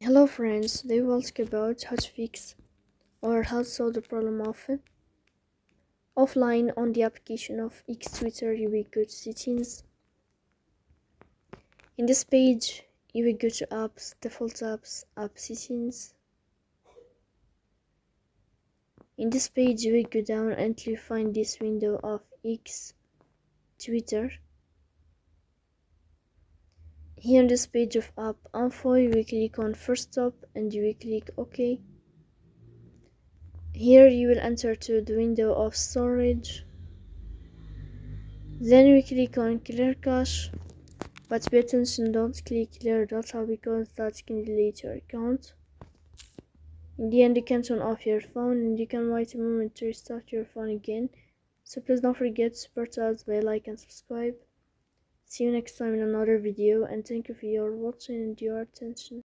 Hello friends, today we'll talk about how to fix or how to solve the problem of offline on the application of X Twitter. You will go to settings. In this page you will go to apps, default apps, app settings. In this page you will go down until you find this window of X Twitter. Here on this page of app info you will click on first stop and you will click OK. Here you will enter to the window of storage. Then we click on clear cache, but pay attention, don't click clear data because that can delete your account. In the end you can turn off your phone and you can wait a moment to restart your phone again. So please don't forget to support us by like and subscribe. See you next time in another video, and thank you for your watching and your attention.